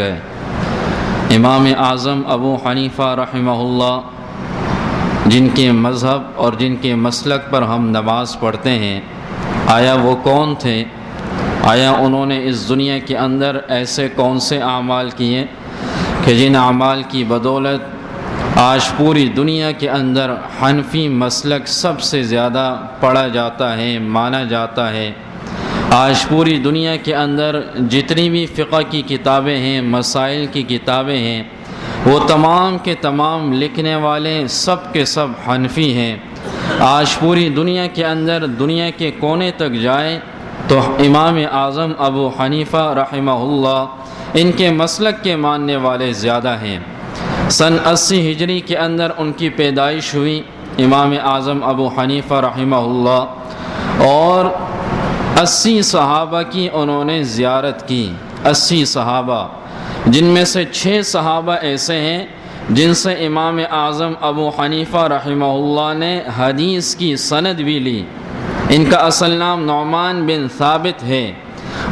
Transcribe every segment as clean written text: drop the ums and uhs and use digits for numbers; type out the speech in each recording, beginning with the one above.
گئے۔ امام اعظم ابو حنیفہ رحمہ اللہ، جن کے مذہب اور جن کے مسلک پر ہم نماز پڑھتے ہیں، آیا وہ کون تھے؟ آیا انہوں نے اس دنیا کے اندر ایسے کون سے اعمال کیے کہ جن اعمال کی بدولت آج پوری دنیا کے اندر حنفی مسلک سب سے زیادہ پڑھا جاتا ہے، مانا جاتا ہے؟ آج پوری دنیا کے اندر جتنی بھی فقہ کی کتابیں ہیں، مسائل کی کتابیں ہیں، وہ تمام کے تمام لکھنے والے سب کے سب حنفی ہیں۔ آج پوری دنیا کے اندر دنیا کے کونے تک جائے تو امام اعظم ابو حنیفہ رحمہ اللہ ان کے مسلک کے ماننے والے زیادہ ہیں۔ سن 80 ہجری کے اندر ان کی پیدائش ہوئی، امام اعظم ابو حنیفہ رحمہ اللہ، اور 80 صحابہ کی انہوں نے زیارت کی۔ 80 صحابہ، جن میں سے 6 صحابہ ایسے ہیں جن سے امام اعظم ابو حنیفہ رحمہ اللہ نے حدیث کی سند بھی لی۔ ان کا اصل نام نعمان بن ثابت ہے،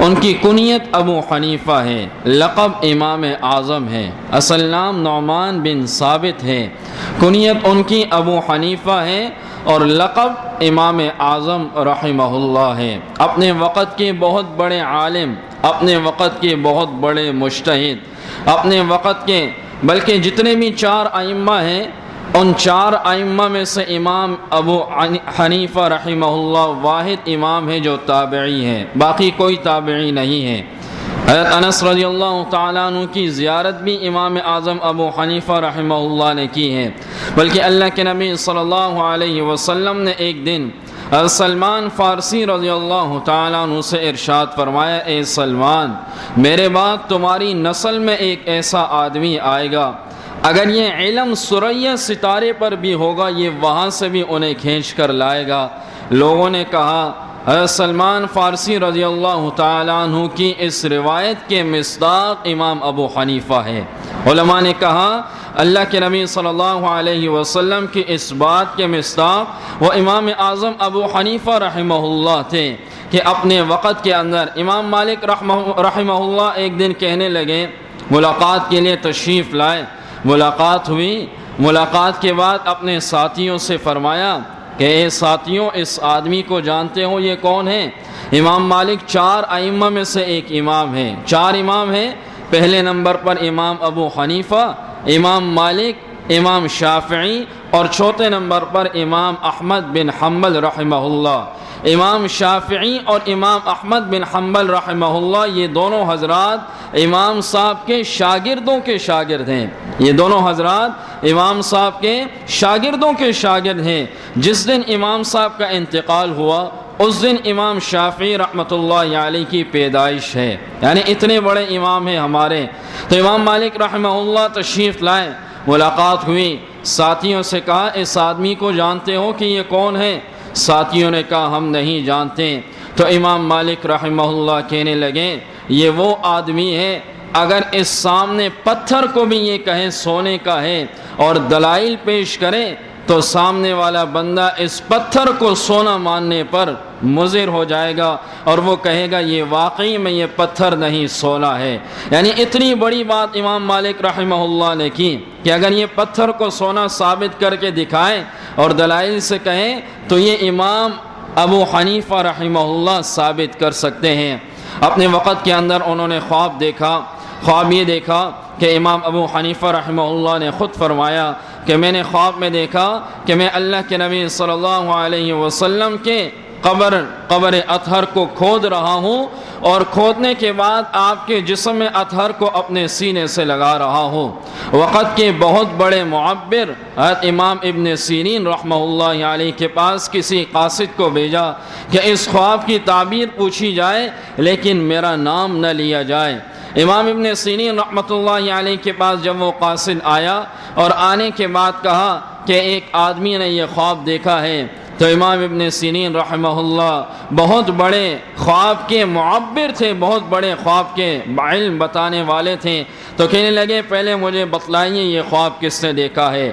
ان کی کنیت ابو حنیفہ ہے، لقب امام اعظم ہے۔ اصل نام نعمان بن ثابت ہے، کنیت ان کی ابو حنیفہ ہے، اور لقب امام اعظم رحمہ اللہ ہے۔ اپنے وقت کے بہت بڑے عالم، اپنے وقت کے بہت بڑے مجتہد، اپنے وقت کے بلکہ جتنے بھی 4 ائمہ ہیں، ان 4 ائمہ میں سے امام ابو حنیفہ رحمہ اللہ واحد امام ہے جو تابعی ہے، باقی کوئی تابعی نہیں ہے۔ حضرت انس رضی اللہ تعالیٰ عنہ کی زیارت بھی امام اعظم ابو حنیفہ رحمہ اللہ نے کی ہے، بلکہ اللہ کے نبی صلی اللہ علیہ وسلم نے ایک دن حضرت سلمان فارسی رضی اللہ تعالیٰ عنہ سے ارشاد فرمایا، اے سلمان، میرے بعد تمہاری نسل میں ایک ایسا آدمی آئے گا، اگر یہ علم ثریا ستارے پر بھی ہوگا، یہ وہاں سے بھی انہیں کھینچ کر لائے گا۔ لوگوں نے کہا حضرت سلمان فارسی رضی اللہ تعالیٰ عنہ کی اس روایت کے مصداق امام ابو حنیفہ ہے۔ علماء نے کہا اللہ کے نبی صلی اللہ علیہ وسلم کی اس بات کے مصداق وہ امام اعظم ابو حنیفہ رحمہ اللہ تھے کہ اپنے وقت کے اندر امام مالک رحمہ اللہ ایک دن کہنے لگے، ملاقات کے لیے تشریف لائے، ملاقات ہوئی، ملاقات کے بعد اپنے ساتھیوں سے فرمایا کہ اے ساتھیوں، اس آدمی کو جانتے ہو یہ کون ہے؟ امام مالک 4 ائمہ میں سے ایک امام ہے۔ 4 امام ہیں، پہلے نمبر پر امام ابو حنیفہ، امام مالک، امام شافعی، اور چوتھے نمبر پر امام احمد بن حنبل رحمہ اللہ۔ امام شافعی اور امام احمد بن حنبل رحمہ اللہ، یہ دونوں حضرات امام صاحب کے شاگردوں کے شاگرد ہیں۔ یہ دونوں حضرات امام صاحب کے شاگردوں کے شاگرد ہیں۔ جس دن امام صاحب کا انتقال ہوا اس دن امام شافعی رحمۃ اللہ علیہ کی پیدائش ہے، یعنی اتنے بڑے امام ہیں ہمارے۔ تو امام مالک رحمہ اللہ تشریف لائے، ملاقات ہوئی، ساتھیوں سے کہا اس آدمی کو جانتے ہو کہ یہ کون ہے؟ ساتھیوں نے کہا ہم نہیں جانتے۔ تو امام مالک رحمہ اللہ کہنے لگے یہ وہ آدمی ہے، اگر اس سامنے پتھر کو بھی یہ کہے سونے کا ہے اور دلائل پیش کرے تو سامنے والا بندہ اس پتھر کو سونا ماننے پر مضر ہو جائے گا اور وہ کہے گا یہ واقعی میں یہ پتھر نہیں سونا ہے۔ یعنی اتنی بڑی بات امام مالک رحمہ اللہ نے کی کہ اگر یہ پتھر کو سونا ثابت کر کے دکھائیں اور دلائل سے کہیں تو یہ امام ابو حنیفہ رحمہ اللہ ثابت کر سکتے ہیں۔ اپنے وقت کے اندر انہوں نے خواب دیکھا، خواب یہ دیکھا کہ امام ابو حنیفہ رحمہ اللہ نے خود فرمایا کہ میں نے خواب میں دیکھا کہ میں اللہ کے نبی صلی اللہ علیہ وسلم کے قبر اطہر کو کھود رہا ہوں اور کھودنے کے بعد آپ کے جسم اطہر کو اپنے سینے سے لگا رہا ہوں۔ وقت کے بہت بڑے معبر حضرت امام ابن سیرین رحمہ اللہ علیہ کے پاس کسی قاصد کو بھیجا کہ اس خواب کی تعبیر پوچھی جائے لیکن میرا نام نہ لیا جائے۔ امام ابن سیرین رحمۃ اللہ علیہ کے پاس جب وہ قاصد آیا اور آنے کے بعد کہا کہ ایک آدمی نے یہ خواب دیکھا ہے، تو امام ابن سیرین رحمہ اللہ بہت بڑے خواب کے معبر تھے، بہت بڑے خواب کے علم بتانے والے تھے، تو کہنے لگے پہلے مجھے بتلائیے یہ خواب کس نے دیکھا ہے؟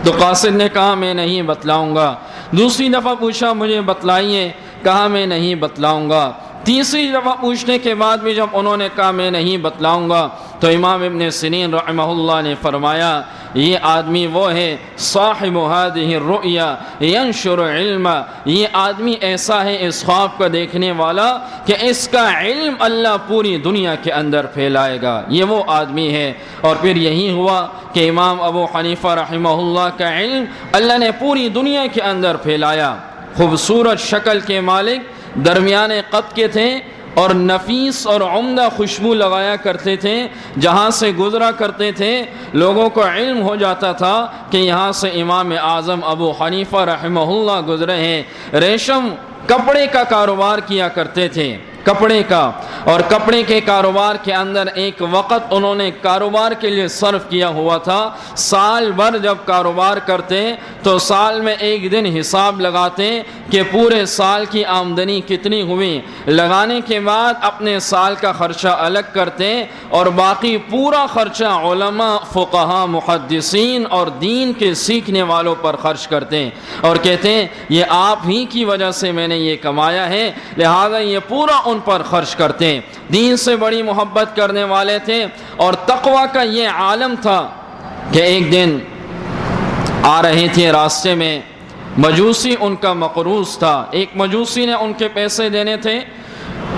تو قاصد نے کہا میں نہیں بتلاؤں گا۔ دوسری دفعہ پوچھا مجھے بتلائیے، کہا میں نہیں بتلاؤں گا۔ تیسری دفعہ پوچھنے کے بعد بھی جب انہوں نے کہا میں نہیں بتلاؤں گا، تو امام ابن سیرین رحمہ اللہ نے فرمایا یہ آدمی وہ ہے صاحب هذه الرؤیا ینشر علم، یہ آدمی ایسا ہے اس خواب کو دیکھنے والا کہ اس کا علم اللہ پوری دنیا کے اندر پھیلائے گا، یہ وہ آدمی ہے۔ اور پھر یہی ہوا کہ امام ابو حنیفہ رحمہ اللہ کا علم اللہ نے پوری دنیا کے اندر پھیلایا۔ خوبصورت شکل کے مالک، درمیانے قد کے تھے اور نفیس اور عمدہ خوشبو لگایا کرتے تھے، جہاں سے گزرا کرتے تھے لوگوں کو علم ہو جاتا تھا کہ یہاں سے امام اعظم ابو حنیفہ رحمہ اللہ گزرے ہیں۔ ریشم کپڑے کا کاروبار کیا کرتے تھے، کپڑے کا، اور کپڑے کے کاروبار کے اندر ایک وقت انہوں نے کاروبار کے لیے صرف کیا ہوا تھا۔ سال بھر جب کاروبار کرتے تو سال میں ایک دن حساب لگاتے کہ پورے سال کی آمدنی کتنی ہوئی، لگانے کے بعد اپنے سال کا خرچہ الگ کرتے اور باقی پورا خرچہ علماء، فقہاء، محدثین اور دین کے سیکھنے والوں پر خرچ کرتے اور کہتے یہ آپ ہی کی وجہ سے میں نے یہ کمایا ہے، لہذا یہ پورا ان پر خرچ کرتے۔ دین سے بڑی محبت کرنے والے تھے اور تقوی کا یہ عالم تھا کہ ایک دن آ رہے تھے راستے میں، مجوسی ان کا مقروض تھا، ایک مجوسی نے ان کے پیسے دینے تھے،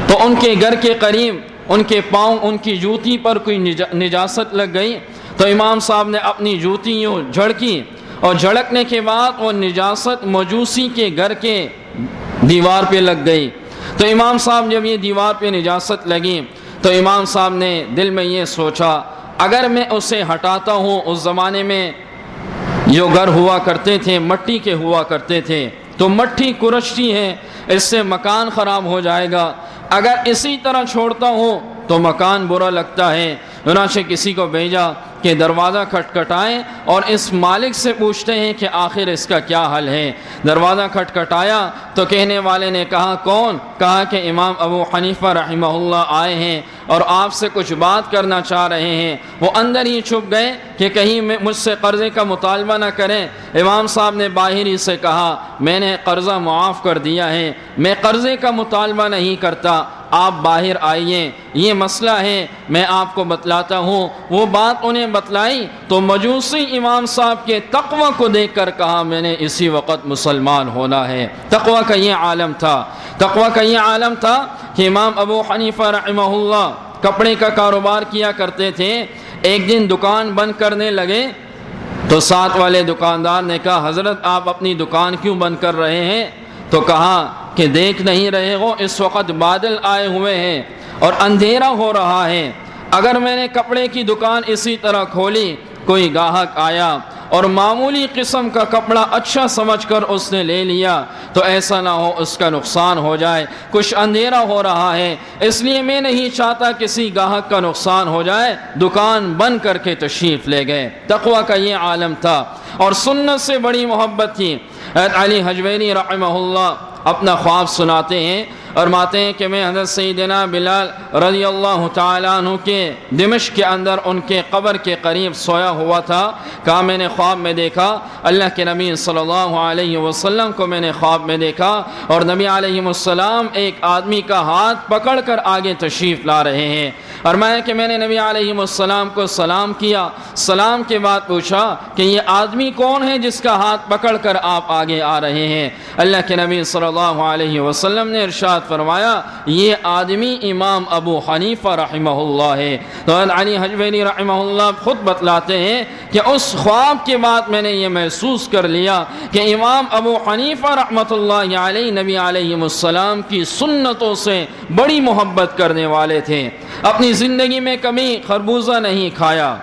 تو ان کے گھر کے قریب ان کے پاؤں، ان کی جوتی پر کوئی نجاست لگ گئی، تو امام صاحب نے اپنی جوتی یوں جھڑکی اور جھڑکنے کے بعد وہ نجاست مجوسی کے گھر کے دیوار پہ لگ گئی۔ تو امام صاحب جب یہ دیوار پہ نجاست لگی تو امام صاحب نے دل میں یہ سوچا اگر میں اسے ہٹاتا ہوں، اس زمانے میں جو گھر ہوا کرتے تھے مٹی کے ہوا کرتے تھے، تو مٹی کرچتی ہے، اس سے مکان خراب ہو جائے گا، اگر اسی طرح چھوڑتا ہوں تو مکان برا لگتا ہے۔ چنانچہ کسی کو بھیجا کہ دروازہ کھٹکھٹائیں اور اس مالک سے پوچھتے ہیں کہ آخر اس کا کیا حل ہے۔ دروازہ کھٹکھٹایا تو کہنے والے نے کہا کون؟ کہا کہ امام ابو حنیفہ رحمہ اللہ آئے ہیں اور آپ سے کچھ بات کرنا چاہ رہے ہیں۔ وہ اندر ہی چھپ گئے کہ کہیں مجھ سے قرضے کا مطالبہ نہ کریں۔ امام صاحب نے باہر ہی سے کہا میں نے قرضہ معاف کر دیا ہے، میں قرضے کا مطالبہ نہیں کرتا، آپ باہر آئیے، یہ مسئلہ ہے میں آپ کو بتلاتا ہوں۔ وہ بات انہیں بتلائی تو مجوسی امام صاحب کے تقوی کو دیکھ کر کہا میں نے اسی وقت مسلمان ہونا ہے۔ تقوی کا یہ عالم تھا، تقوی کا یہ عالم تھا کہ امام ابو حنیفہ رحمہ اللہ کپڑے کا کاروبار کیا کرتے تھے۔ ایک دن دکان بند کرنے لگے تو ساتھ والے دکاندار نے کہا حضرت آپ اپنی دکان کیوں بند کر رہے ہیں؟ تو کہا کہ دیکھ نہیں رہے ہو اس وقت بادل آئے ہوئے ہیں اور اندھیرا ہو رہا ہے، اگر میں نے کپڑے کی دکان اسی طرح کھولی، کوئی گاہک آیا اور معمولی قسم کا کپڑا اچھا سمجھ کر اس نے لے لیا تو ایسا نہ ہو اس کا نقصان ہو جائے، کچھ اندھیرا ہو رہا ہے اس لیے میں نہیں چاہتا کسی گاہک کا نقصان ہو جائے، دکان بند کر کے تشریف لے گئے۔ تقوی کا یہ عالم تھا اور سنت سے بڑی محبت تھی۔ حضرت علی حجویری رحمہ اللہ اپنا خواب سناتے ہیں، فرماتے ہیں کہ میں حضرت سیدنا بلال رضی اللہ تعالیٰ عنہ کے دمشق کے اندر ان کے قبر کے قریب سویا ہوا تھا، کہا میں نے خواب میں دیکھا اللہ کے نبی صلی اللہ علیہ وسلم کو میں نے خواب میں دیکھا اور نبی علیہ السلام ایک آدمی کا ہاتھ پکڑ کر آگے تشریف لا رہے ہیں۔ فرمایا کہ میں نے نبی علیہ السلام کو سلام کیا، سلام کے بعد پوچھا کہ یہ آدمی کون ہے جس کا ہاتھ پکڑ کر آپ آگے آ رہے ہیں؟ اللہ کے نبی صلی اللہ علیہ وسلم نے ارشاد فرمایا یہ آدمی امام ابو حنیفہ رحمہ اللہ ہے۔ تو علی حجویری رحمہ اللہ خود بتلاتے ہیں کہ اس خواب کے بعد میں نے یہ محسوس کر لیا کہ امام ابو حنیفہ رحمۃ اللہ علیہ نبی علیہ السلام کی سنتوں سے بڑی محبت کرنے والے تھے۔ اپنی زندگی میں کبھی خربوزہ نہیں کھایا۔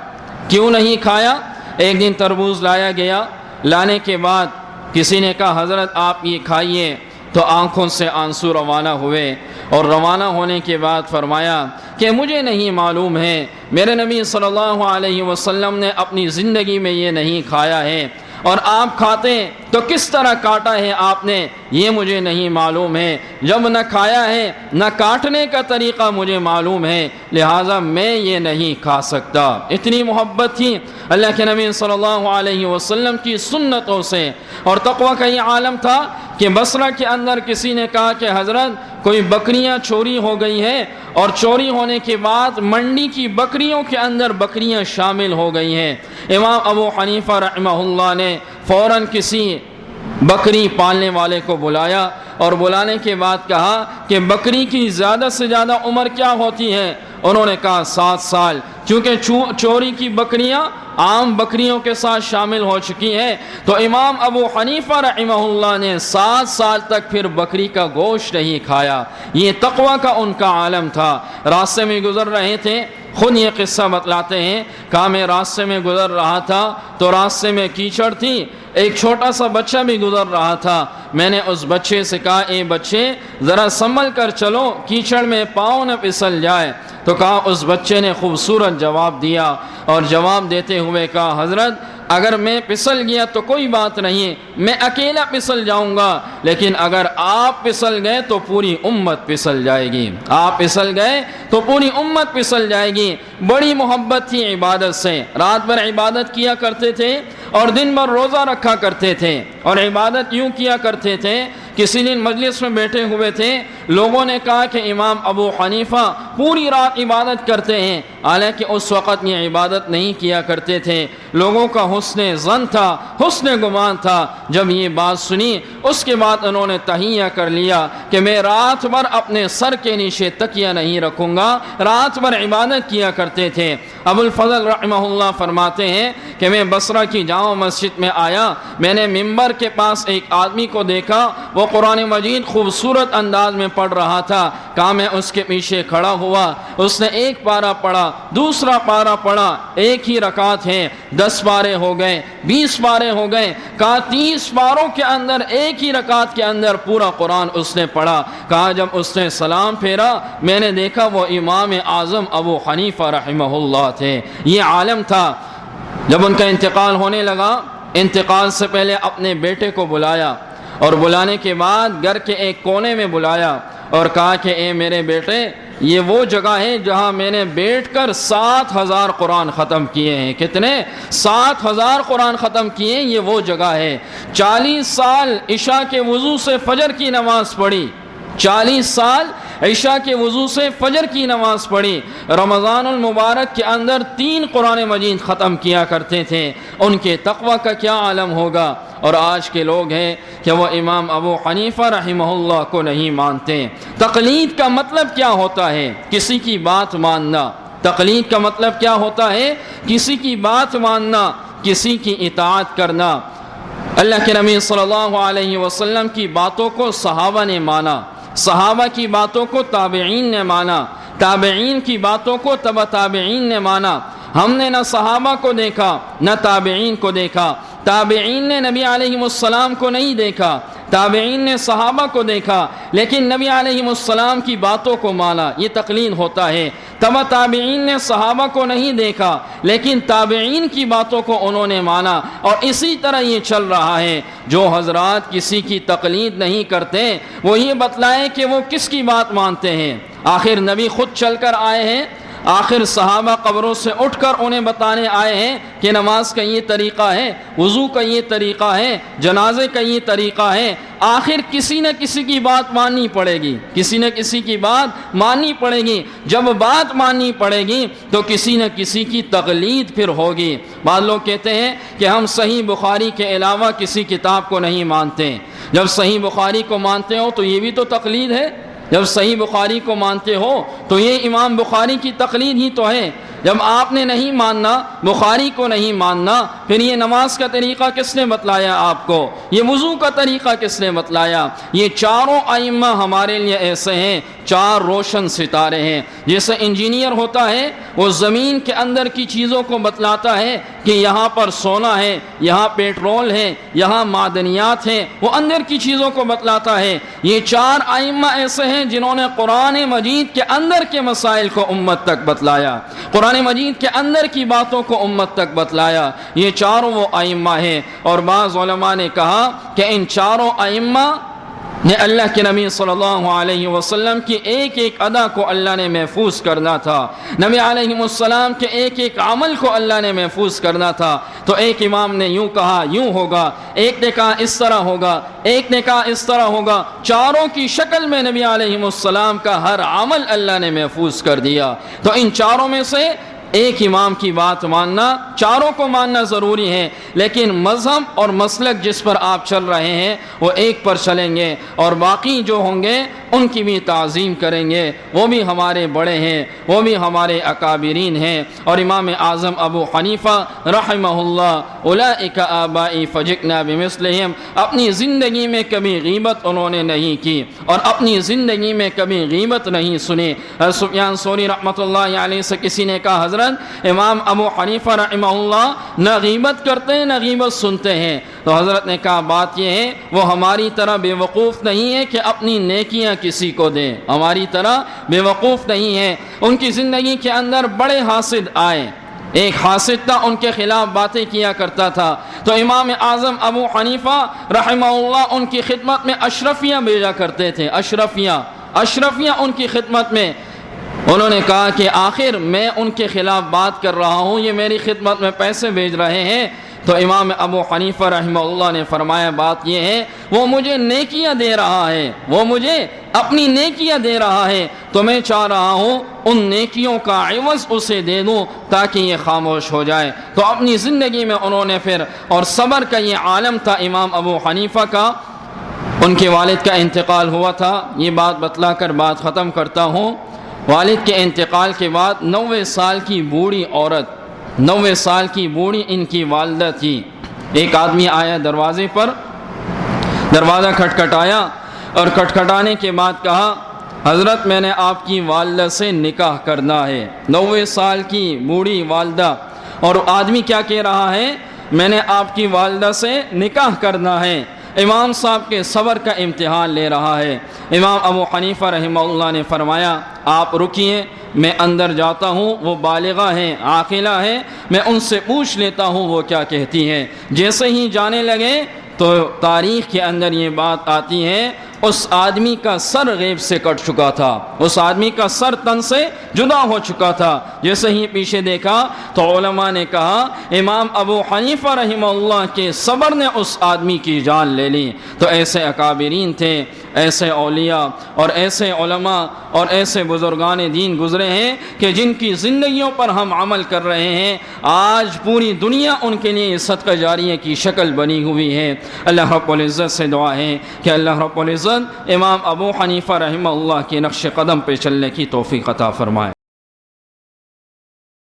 کیوں نہیں کھایا؟ ایک دن تربوز لایا گیا، لانے کے بعد کسی نے کہا حضرت آپ یہ کھائیے، تو آنکھوں سے آنسو روانہ ہوئے اور روانہ ہونے کے بعد فرمایا کہ مجھے نہیں معلوم ہے، میرے نبی صلی اللہ علیہ وسلم نے اپنی زندگی میں یہ نہیں کھایا ہے، اور آپ کھاتے تو کس طرح کاٹا ہے آپ نے یہ مجھے نہیں معلوم ہے، جب نہ کھایا ہے نہ کاٹنے کا طریقہ مجھے معلوم ہے، لہٰذا میں یہ نہیں کھا سکتا۔ اتنی محبت تھی اللہ کے نبی صلی اللہ علیہ وسلم کی سنتوں سے۔ اور تقوی کا یہ عالم تھا کہ بصرہ کے اندر کسی نے کہا کہ حضرت کوئی بکریاں چوری ہو گئی ہیں اور چوری ہونے کے بعد منڈی کی بکریوں کے اندر بکریاں شامل ہو گئی ہیں، امام ابو حنیفہ رحمہ اللہ نے فوراً کسی بکری پالنے والے کو بلایا اور بلانے کے بعد کہا کہ بکری کی زیادہ سے زیادہ عمر کیا ہوتی ہے؟ انہوں نے کہا 7 سال، کیونکہ چوری کی بکریاں عام بکریوں کے ساتھ شامل ہو چکی ہیں۔ تو امام ابو حنیفہ رحمہ اللہ نے 7 سال تک پھر بکری کا گوشت نہیں کھایا۔ یہ تقوی کا ان کا عالم تھا۔ راستے میں گزر رہے تھے، خود یہ قصہ بتلاتے ہیں، کہا میں راستے میں گزر رہا تھا تو راستے میں کیچڑ تھی، ایک چھوٹا سا بچہ بھی گزر رہا تھا۔ میں نے اس بچے سے کہا اے بچے ذرا سنبھل کر چلو، کیچڑ میں پاؤں نہ پھسل جائے۔ تو کہا اس بچے نے خوبصورت جواب دیا اور جواب دیتے ہوئے کہا حضرت اگر میں پھسل گیا تو کوئی بات نہیں، میں اکیلا پھسل جاؤں گا، لیکن اگر آپ پھسل گئے تو پوری امت پھسل جائے گی، آپ پھسل گئے تو پوری امت پھسل جائے گی۔ بڑی محبت تھی عبادت سے، رات بھر عبادت کیا کرتے تھے اور دن بھر روزہ رکھا کرتے تھے اور عبادت یوں کیا کرتے تھے۔ کسی دن مجلس میں بیٹھے ہوئے تھے، لوگوں نے کہا کہ امام ابو حنیفہ پوری رات عبادت کرتے ہیں، حالانکہ اس وقت یہ عبادت نہیں کیا کرتے تھے۔ لوگوں کا حسن ظن تھا، حسن گمان تھا۔ جب یہ بات سنی اس کے بعد انہوں نے تہیہ کر لیا کہ میں رات بھر اپنے سر کے نیچے تکیہ نہیں رکھوں گا، رات بھر عبادت کیا کرتے تھے۔ ابو الفضل رحمہ اللہ فرماتے ہیں کہ میں بصرہ کی جامع مسجد میں آیا، میں نے ممبر کے پاس ایک آدمی کو دیکھا، وہ قرآن مجید خوبصورت انداز میں پڑھ رہا تھا۔ کہا میں اس کے پیچھے کھڑا ہوا، اس نے ایک پارہ پڑھا، دوسرا پارہ پڑھا، ایک ہی رکعت ہے، 10 پارے ہو گئے، 20 پارے ہو گئے۔ کہا 30 پاروں کے اندر ایک ہی رکعت کے اندر پورا قرآن اس نے پڑھا۔ کہا جب اس نے سلام پھیرا میں نے دیکھا وہ امام اعظم ابو حنیفہ رحمہ اللہ تھے۔ یہ عالم تھا۔ جب ان کا انتقال ہونے لگا، انتقال سے پہلے اپنے بیٹے کو بلایا اور بلانے کے بعد گھر کے ایک کونے میں بلایا اور کہا کہ اے میرے بیٹے یہ وہ جگہ ہے جہاں میں نے بیٹھ کر 7000 قرآن ختم کیے ہیں۔ کتنے؟ 7000 قرآن ختم کیے ہیں، یہ وہ جگہ ہے۔ 40 سال عشاء کے وضو سے فجر کی نماز پڑھی، 40 سال عشاء کے وضو سے فجر کی نماز پڑھی۔ رمضان المبارک کے اندر 3 قرآن مجید ختم کیا کرتے تھے۔ ان کے تقوی کا کیا عالم ہوگا؟ اور آج کے لوگ ہیں کہ وہ امام ابو حنیفہ رحمہ اللہ کو نہیں مانتے۔ تقلید کا مطلب کیا ہوتا ہے؟ کسی کی بات ماننا۔ تقلید کا مطلب کیا ہوتا ہے؟ کسی کی بات ماننا، کسی کی اطاعت کرنا۔ اللہ کے نبی صلی اللہ علیہ وسلم کی باتوں کو صحابہ نے مانا، صحابہ کی باتوں کو تابعین نے مانا، تابعین کی باتوں کو تبع تابعین نے مانا۔ ہم نے نہ صحابہ کو دیکھا نہ تابعین کو دیکھا، تابعین نے نبی علیہ السلام کو نہیں دیکھا، تابعین نے صحابہ کو دیکھا لیکن نبی علیہ السلام کی باتوں کو مانا۔ یہ تقلید ہوتا ہے۔ تبع تابعین نے صحابہ کو نہیں دیکھا لیکن تابعین کی باتوں کو انہوں نے مانا، اور اسی طرح یہ چل رہا ہے۔ جو حضرات کسی کی تقلید نہیں کرتے وہ یہ بتلائیں کہ وہ کس کی بات مانتے ہیں۔ آخر نبی خود چل کر آئے ہیں، آخر صحابہ قبروں سے اٹھ کر انہیں بتانے آئے ہیں کہ نماز کا یہ طریقہ ہے، وضو کا یہ طریقہ ہے، جنازے کا یہ طریقہ ہے۔ آخر کسی نہ کسی کی بات ماننی پڑے گی، کسی نہ کسی کی بات ماننی پڑے گی۔ جب بات ماننی پڑے گی تو کسی نہ کسی کی تقلید پھر ہوگی۔ بعض لوگ کہتے ہیں کہ ہم صحیح بخاری کے علاوہ کسی کتاب کو نہیں مانتے۔ جب صحیح بخاری کو مانتے ہو تو یہ بھی تو تقلید ہے۔ جب صحیح بخاری کو مانتے ہو تو یہ امام بخاری کی تقلید ہی تو ہے۔ جب آپ نے نہیں ماننا، بخاری کو نہیں ماننا، پھر یہ نماز کا طریقہ کس نے بتلایا آپ کو؟ یہ وضو کا طریقہ کس نے بتلایا؟ یہ چاروں ائمہ ہمارے لیے ایسے ہیں، 4 روشن ستارے ہیں۔ جیسے انجینئر ہوتا ہے وہ زمین کے اندر کی چیزوں کو بتلاتا ہے کہ یہاں پر سونا ہے، یہاں پیٹرول ہے، یہاں معدنیات ہیں، وہ اندر کی چیزوں کو بتلاتا ہے۔ یہ 4 ائمہ ایسے ہیں جنہوں نے قرآن مجید کے اندر کے مسائل کو امت تک بتلایا، قرآن مجید کے اندر کی باتوں کو امت تک بتلایا۔ یہ 4 وہ ائمہ ہیں، اور بعض علماء نے کہا کہ ان 4 ائمہ نے اللہ کے نبی صلی اللہ علیہ وسلم کی ایک ایک ادا کو اللہ نے محفوظ کرنا تھا، نبی علیہ السلام کے ایک ایک عمل کو اللہ نے محفوظ کرنا تھا۔ تو ایک امام نے یوں کہا یوں ہوگا، ایک نے کہا اس طرح ہوگا، ایک نے کہا اس طرح ہوگا، چاروں کی شکل میں نبی علیہ السلام کا ہر عمل اللہ نے محفوظ کر دیا۔ تو ان چاروں میں سے ایک امام کی بات ماننا، چاروں کو ماننا ضروری ہے، لیکن مذہب اور مسلک جس پر آپ چل رہے ہیں وہ ایک پر چلیں گے، اور باقی جو ہوں گے ان کی بھی تعظیم کریں گے، وہ بھی ہمارے بڑے ہیں، وہ بھی ہمارے اکابرین ہیں۔ اور امام اعظم ابو حنیفہ رحمہ اللہ اولئک آبائی فجئنا بمثلہم، اپنی زندگی میں کبھی غیبت انہوں نے نہیں کی اور اپنی زندگی میں کبھی غیبت نہیں سنی۔ سفیان ثوری رحمۃ اللہ علیہ سے کسی نے کہا حضرت امام ابو حنیفہ رحمہ اللہ نہ غیبت کرتے ہیں نہ غیبت سنتے ہیں، تو حضرت نے کہا بات یہ ہے وہ ہماری طرح بے وقوف نہیں ہے کہ اپنی نیکیاں کسی کو دیں، ہماری طرح بے وقوف نہیں ہے۔ ان کی زندگی کے اندر بڑے حاسد آئے، ایک حاسد تھا ان کے خلاف باتیں کیا کرتا تھا، تو امام اعظم ابو حنیفہ رحمہ اللہ ان کی خدمت میں اشرفیاں بھیجا کرتے تھے، اشرفیاں ان کی خدمت میں۔ انہوں نے کہا کہ آخر میں ان کے خلاف بات کر رہا ہوں، یہ میری خدمت میں پیسے بھیج رہے ہیں۔ تو امام ابو حنیفہ رحمہ اللہ نے فرمایا بات یہ ہے وہ مجھے نیکیاں دے رہا ہے، وہ مجھے اپنی نیکیاں دے رہا ہے، تو میں چاہ رہا ہوں ان نیکیوں کا عوض اسے دے دوں تاکہ یہ خاموش ہو جائے۔ تو اپنی زندگی میں انہوں نے پھر، اور صبر کا یہ عالم تھا امام ابو حنیفہ کا۔ ان کے والد کا انتقال ہوا تھا، یہ بات بتلا کر بات ختم کرتا ہوں۔ والد کے انتقال کے بعد 90 سال کی بوڑھی عورت، 90 سال کی بوڑھی ان کی والدہ تھی۔ ایک آدمی آیا دروازے پر، دروازہ کھٹکھٹایا اور کھٹکھٹانے کے بعد کہا حضرت میں نے آپ کی والدہ سے نکاح کرنا ہے۔ 90 سال کی بوڑھی والدہ، اور آدمی کیا کہہ رہا ہے میں نے آپ کی والدہ سے نکاح کرنا ہے۔ امام صاحب کے صبر کا امتحان لے رہا ہے۔ امام ابو حنیفہ رحمہ اللہ نے فرمایا آپ رکیے، میں اندر جاتا ہوں، وہ بالغہ ہیں، عاقلہ ہیں، میں ان سے پوچھ لیتا ہوں وہ کیا کہتی ہیں۔ جیسے ہی جانے لگے تو تاریخ کے اندر یہ بات آتی ہے اس آدمی کا سر غیب سے کٹ چکا تھا، اس آدمی کا سر تن سے جدا ہو چکا تھا۔ جیسے ہی پیچھے دیکھا تو علماء نے کہا امام ابو حنیفہ رحمہ اللہ کے صبر نے اس آدمی کی جان لے لی۔ تو ایسے اکابرین تھے، ایسے اولیاء اور ایسے علماء اور ایسے بزرگان دین گزرے ہیں کہ جن کی زندگیوں پر ہم عمل کر رہے ہیں، آج پوری دنیا ان کے لیے صدقہ جاریہ کی شکل بنی ہوئی ہے۔ اللہ رب العزت سے دعا ہے کہ اللہ رب العزت امام ابو حنیفہ رحمہ اللہ کے نقش قدم پہ چلنے کی توفیق عطا فرمائے۔